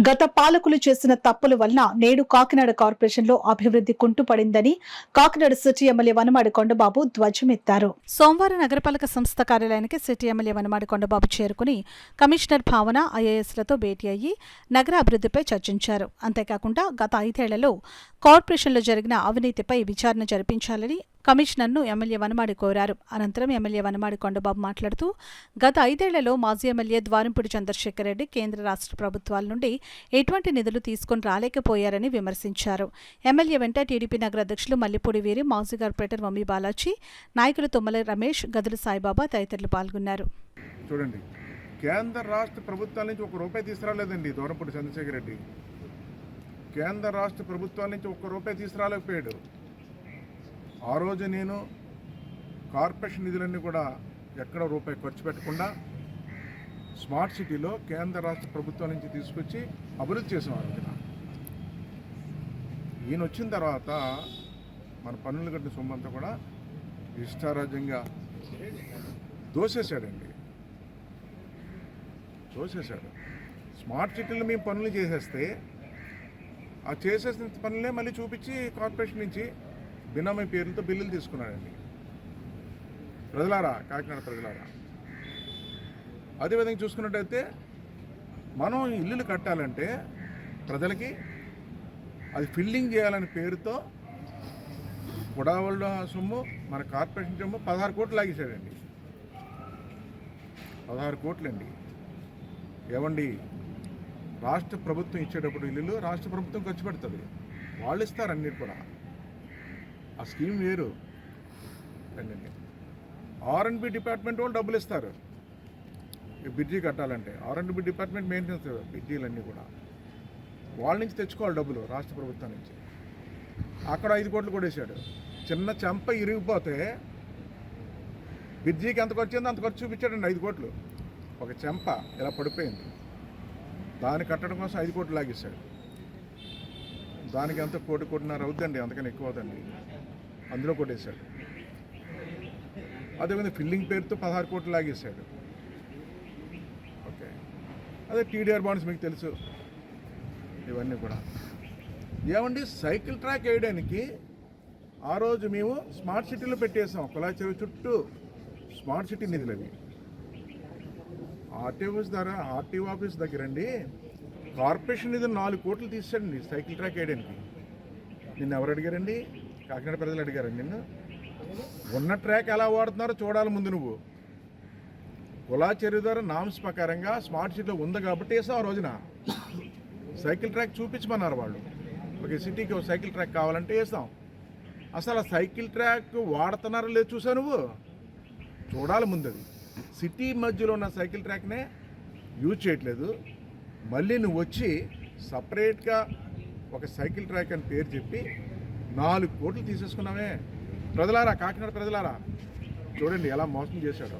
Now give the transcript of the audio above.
గత పాలకులు చేసిన తప్పుల వలన నేడు కాకినాడ కార్పొరేషన్లో అభివృద్ధి కుంటుపడిందని కాకినాడ సిటీ ఎమ్మెల్యే వనమాడి కొండబాబు ధ్వజమెత్తారు. సోమవారం నగరపాలక సంస్థ కార్యాలయానికి సిటీ ఎమ్మెల్యే వనమాడి కొండబాబు చేరుకుని కమిషనర్ భావన ఐఏఎస్లతో భేటీ అయ్యి నగర అభివృద్ధిపై చర్చించారు. అంతేకాకుండా గత 5 ఏళ్లలో కార్పొరేషన్లో జరిగిన అవినీతిపై విచారణ జరిపించాలని కమిషనర్ను ఎమ్మెల్యే వనమాడి కోరారు. అనంతరం ఎమ్మెల్యే వనమాడి కొండబాబు మాట్లాడుతూ గత 5 ఏళ్లలో మాజీ ఎమ్మెల్యే ద్వారంపూడి చంద్రశేఖర్ రెడ్డి కేంద్ర రాష్ట్ర ప్రభుత్వాల నుండి ఎటువంటి నిధులు తీసుకుని రాలేకపోయారని విమర్శించారు. ఎమ్మెల్యే వెంట టీడీపీ నగర అధ్యక్షులు మల్లిపూడి వీరి, మాజీ కార్పొరేటర్ మమ్మీ బాలాజీ, నాయకులు తుమ్మల రమేష్, గదుల సాయిబాబా తదితరులు పాల్గొన్నారు. చూడండి, కేంద్ర రాష్ట్ర ప్రభుత్వాల నుంచి ₹1 తీసుకురాలేదండి ద్వారంపూడి చంద్రశేఖర్ రెడ్డి. కేంద్ర రాష్ట్ర ప్రభుత్వాల నుంచి ₹1 తీసుకురాలేకపోయాడు. ఆ రోజు నేను కార్పొరేషన్ నిధులన్నీ కూడా ఎక్కడ రూపాయి ఖర్చు పెట్టకుండా స్మార్ట్ సిటీలో కేంద్ర రాష్ట్ర ప్రభుత్వం నుంచి తీసుకొచ్చి అభివృద్ధి చేసేవారు. ఈయన వచ్చిన తర్వాత మన పన్నులు కట్టిన సొమ్మంతా కూడా ఇష్టారాజ్యంగా దోసేశాడండి. స్మార్ట్ సిటీలో మేము పనులు చేసేస్తే ఆ చేసేసిన పనులే మళ్ళీ చూపించి కార్పొరేషన్ నుంచి బినామీ పేర్లతో బిల్లులు తీసుకున్నాడండి. ప్రజలారా, కాకినాడ ప్రజలారా, అదేవిధంగా చూసుకున్నట్టయితే మనం ఇల్లులు కట్టాలంటే ప్రజలకి అది ఫిల్లింగ్ చేయాలనే పేరుతో కొడావళ్ళ సొమ్ము, మన కార్పొరేషన్ సొమ్ము 16 కోట్లు లాగేశాడండి. 16 కోట్లండి. ఏమండి, రాష్ట్ర ప్రభుత్వం ఇచ్చేటప్పుడు ఇల్లులు రాష్ట్ర ప్రభుత్వం ఖర్చు పెడుతుంది, వాళ్ళు ఇస్తారు అన్నిటి కూడా. ఆ స్కీమ్ వేరు. R&B డిపార్ట్మెంట్ వాళ్ళు డబ్బులు ఇస్తారు బ్రిడ్జి కట్టాలంటే. R&B డిపార్ట్మెంట్ మెయింటెనెన్స్ బ్రిడ్జీలన్నీ కూడా వాళ్ళ నుంచి తెచ్చుకోవాలి డబ్బులు, రాష్ట్ర ప్రభుత్వం నుంచి. అక్కడ 5 కోట్లు కొట్టేశాడు. చిన్న చెంప ఇరిగిపోతే బ్రిడ్జికి ఎంత ఖర్చు అయిందో అంత ఖర్చు చూపించాడండి. 5 కోట్లు. ఒక చెంప ఇలా పడిపోయింది, దాన్ని కట్టడం కోసం 5 కోట్లు లాగేశాడు. దానికి ఎంత కోటిన్నర అవుద్దండి, అంతకని ఎక్కువ అవుతుంది. అందులో కొట్టేశాడు. అదేవిధంగా ఫిల్లింగ్ పేరుతో 16 కోట్లు లాగేశాడు. ఓకే, అదే TDR బాండ్స్ మీకు తెలుసు. ఇవన్నీ కూడా ఏమండి, సైకిల్ ట్రాక్ వేయడానికి ఆ రోజు మేము స్మార్ట్ సిటీలో పెట్టేసాం. కులాయి చెరువు చుట్టూ స్మార్ట్ సిటీ నిధులు అవి. ఆర్టీఓ ఆఫీస్ దగ్గరండి కార్పొరేషన్ నిధులు 4 కోట్లు తీసాడండి సైకిల్ ట్రాక్ వేయడానికి. నిన్ను ఎవరు అడిగారండి? కాకినాడ ప్రజలు అడిగారండి నిన్ను. ఉన్న ట్రాక్ ఎలా వాడుతున్నారో చూడాలి ముందు నువ్వు. కులా చెరువు ద్వారా నామ్స్ ప్రకారంగా స్మార్ట్ సిటీలో ఉంది కాబట్టి వేసాం. ఆ రోజున సైకిల్ ట్రాక్ చూపించమన్నారు వాళ్ళు. ఒక సిటీకి ఒక సైకిల్ ట్రాక్ కావాలంటే వేసాం. అసలు ఆ సైకిల్ ట్రాక్ వాడుతున్నారో లేదు చూసావు నువ్వు, చూడాలి ముందు. అది సిటీ మధ్యలో ఉన్న సైకిల్ ట్రాక్నే యూజ్ చేయట్లేదు. మళ్ళీ నువ్వు వచ్చి సపరేట్గా ఒక సైకిల్ ట్రాక్ అని పేరు చెప్పి 4 కోట్లు తీసేసుకున్నామే. ప్రజలారా, కాకినాడ ప్రజలారా, చూడండి ఎలా మోసం చేశాడో.